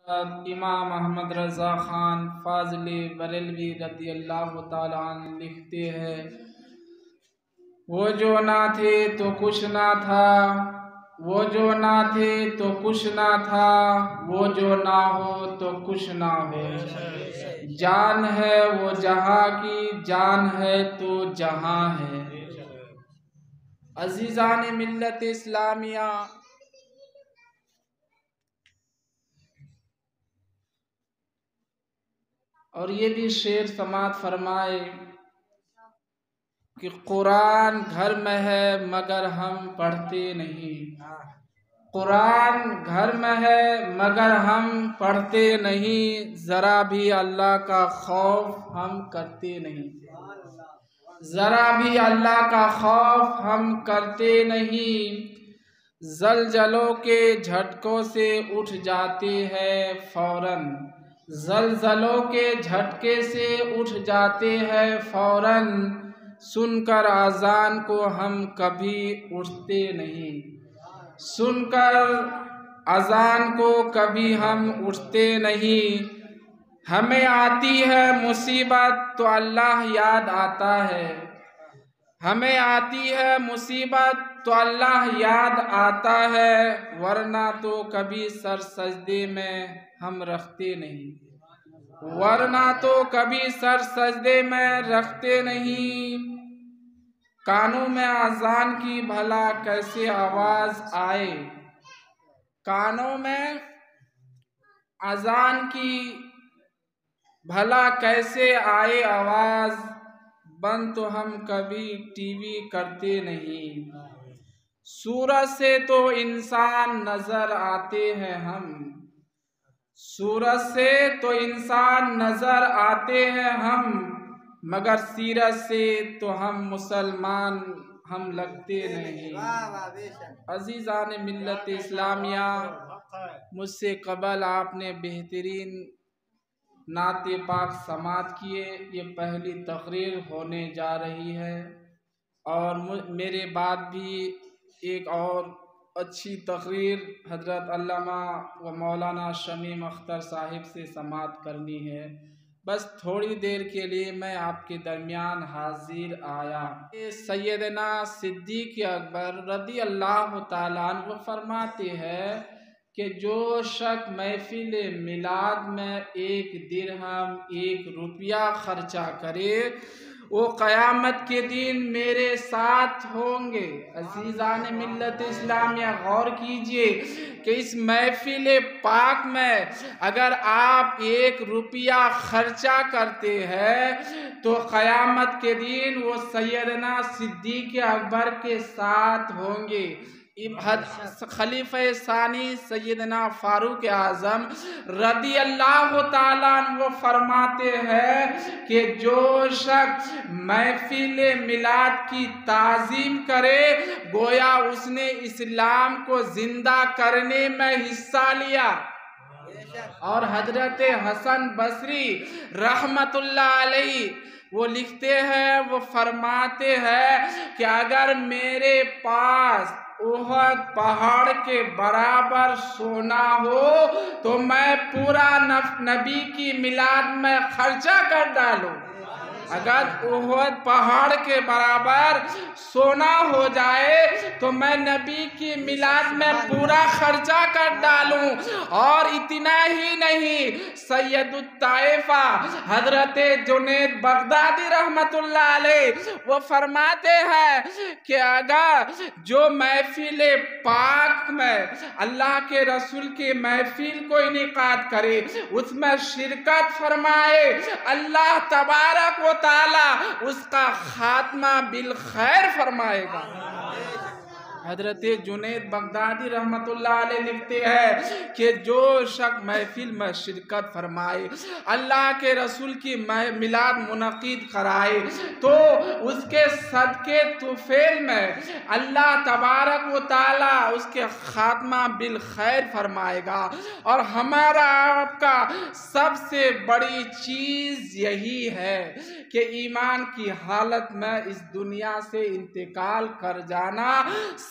امام احمد رضا خان فاضلی بریلوی رضی اللہ تعالیٰ عنہ لکھتے ہیں، وہ جو نہ تھے تو کچھ نہ تھا، وہ جو نہ تھے تو کچھ نہ تھا، وہ جو نہ ہو تو کچھ نہ ہو۔ جان ہے وہ جہاں کی، جان ہے تو جہاں ہے۔ عزیزان ملت اسلامیہ، اور یہ بھی شعر سماعت فرمائے کہ قرآن گھر میں ہے مگر ہم پڑھتے نہیں، قرآن گھر میں ہے مگر ہم پڑھتے نہیں، ذرا بھی اللہ کا خوف ہم کرتے نہیں، ذرا بھی اللہ کا خوف ہم کرتے نہیں۔ زلزلوں کے جھٹکوں سے اٹھ جاتے ہیں فوراً، زلزلوں کے جھٹکے سے اٹھ جاتے ہیں فوراً، سن کر اذان کو ہم کبھی اٹھتے نہیں، سن کر اذان کو کبھی ہم اٹھتے نہیں۔ ہمیں آتی ہے مصیبت تو اللہ یاد آتا ہے، ہمیں آتی ہے مصیبت تو اللہ یاد آتا ہے، ورنہ تو کبھی سر سجدے میں ہم رکھتے نہیں، ورنہ تو کبھی سر سجدے میں رکھتے نہیں۔ کانوں میں اذان کی بھلا کیسے آواز آئے، کانوں میں اذان کی بھلا کیسے آئے آواز، بند تو ہم کبھی ٹی وی کرتے نہیں۔ سورج سے تو انسان نظر آتے ہیں ہم، سورج سے تو انسان نظر آتے ہیں ہم، مگر سیرت سے تو ہم مسلمان ہم لگتے نہیں۔ عزیزان ملت اسلامیہ، مجھ سے قبل آپ نے بہترین نعت پاک سماعت کیے، یہ پہلی تقریر ہونے جا رہی ہے، اور میرے بعد بھی ایک اور اچھی تقریر حضرت علامہ و مولانا شمیم اختر صاحب سے سماعت کرنی ہے۔ بس تھوڑی دیر کے لیے میں آپ کے درمیان حاضر آیا۔ سیدنا صدیق اکبر رضی اللہ تعالیٰ عنہ وہ فرماتے ہیں کہ جو شخص محفل میلاد میں 1 درہم 1 روپیہ خرچہ کرے، وہ قیامت کے دن میرے ساتھ ہوں گے۔ عزیزان ملت اسلامیہ، غور کیجئے کہ اس محفل پاک میں اگر آپ 1 روپیہ خرچہ کرتے ہیں تو قیامت کے دن وہ سیدنا صدیق اکبر کے ساتھ ہوں گے۔ خلیفہ ثانی سیدنا فاروق اعظم رضی اللہ تعالیٰ عنہ وہ فرماتے ہیں کہ جو شخص محفل میلاد کی تعظیم کرے، گویا اس نے اسلام کو زندہ کرنے میں حصہ لیا۔ اور حضرت حسن بصری رحمت اللہ علیہ وہ لکھتے ہیں، وہ فرماتے ہیں کہ اگر میرے پاس احد پہاڑ کے برابر سونا ہو تو میں پورا نبی کی میلاد میں خرچہ کر ڈالوں۔ اگر احد پہاڑ کے برابر سونا ہو جائے تو میں نبی کی میلاد میں پورا خرچہ کر ڈالوں۔ اور اتنا ہی نہیں، سید الطائفہ حضرت جنید بغدادی رحمت اللہ علیہ وہ فرماتے ہیں کہ اگر جو محفل پاک میں اللہ کے رسول کے محفل کو انعقاد کرے، اس میں شرکت فرمائے، اللہ تبارک و تعالی اس کا خاتمہ بالخیر فرمائے گا۔ حضرت جنید بغدادی رحمت اللہ علیہ لکھتے ہیں کہ جو شخص محفل میں شرکت فرمائے، اللہ کے رسول کی میلاد منعقد کرائے، تو اس کے صدقے طفیل میں اللہ تبارک و تعالی اس کے خاتمہ بالخیر فرمائے گا۔ اور ہمارا آپ کا سب سے بڑی چیز یہی ہے کہ ایمان کی حالت میں اس دنیا سے انتقال کر جانا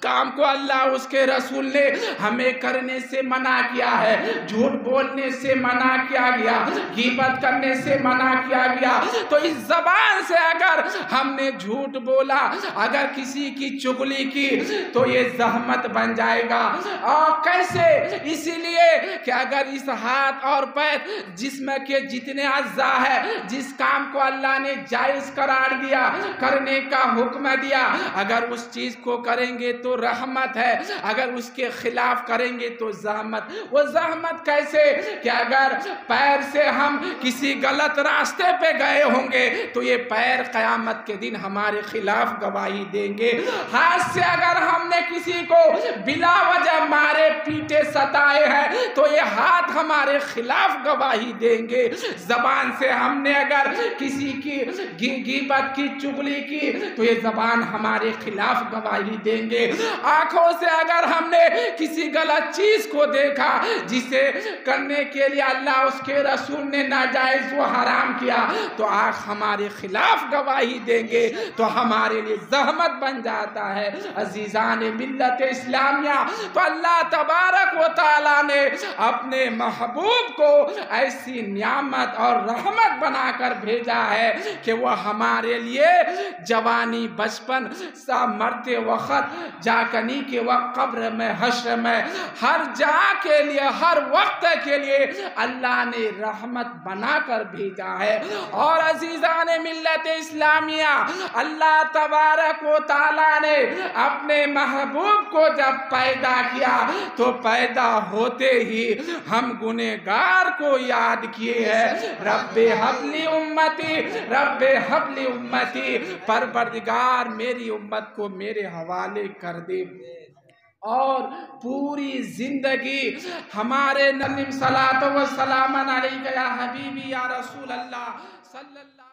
کام کو اللہ اس کے رسول نے ہمیں کرنے سے منع کیا ہے، جھوٹ بولنے سے منع کیا گیا، غیبت کرنے سے منع کیا گیا۔ تو اس زبان سے اگر ہم نے جھوٹ بولا، اگر کسی کی چغلی کی، تو یہ زحمت بن جائے گا۔ اور کیسے؟ اسی لیے کہ اگر اس ہاتھ اور پیر جسم کے جتنے اعضاء ہے، جس کام کو اللہ نے جائز قرار دیا، کرنے کا حکم دیا، اگر اس چیز کو کریں گے تو رحمت ہے، اگر اس کے خلاف کریں گے تو زحمت۔ وہ زحمت کیسے؟ کہ اگر پیر سے ہم کسی غلط راستے پہ گئے ہوں گے تو یہ پیر قیامت کے دن ہمارے خلاف گواہی دیں گے۔ ہاتھ سے اگر ہم نے کسی کو بلا وجہ مارے پیٹے ستائے ہیں تو یہ ہاتھ ہمارے خلاف گواہی دیں گے۔ زبان سے ہم نے اگر کسی کی غیبت کی، چغلی کی، تو یہ زبان ہمارے خلاف گواہی دیں گے۔ آنکھوں سے اگر ہم نے کسی غلط چیز کو دیکھا جسے کرنے کے لیے اللہ اس کے رسول نے ناجائز و حرام کیا، تو آنکھ ہمارے خلاف گواہی دیں گے، تو ہمارے لیے زحمت بن جاتا ہے۔ عزیزان ملت اسلامیہ، تو اللہ تبارک و تعالیٰ نے اپنے محبوب کو ایسی نعمت اور رحمت بنا کر بھیجا ہے کہ وہ ہمارے لیے جوانی، بچپن، مرتے وقت، جاکنی کے وقت، قبر میں، حشر میں، ہر جا کے لیے، ہر وقت کے لیے اللہ نے رحمت بنا کر بھیجا ہے۔ اور عزیزان ملت اسلامیہ، اللہ تبارک و تعالیٰ نے اپنے محبوب کو جب پیدا کیا تو پیدا ہوتے ہی ہم گنہگار کو یاد کیے ہیں، رب ہب لی امتی، رب ہب لی امتی، پروردگار میری امت کو میرے حوالے کر دے۔ اور پوری زندگی ہمارے نبی صلاۃ و سلام علیک یا حبیبی یا رسول اللہ صلی اللہ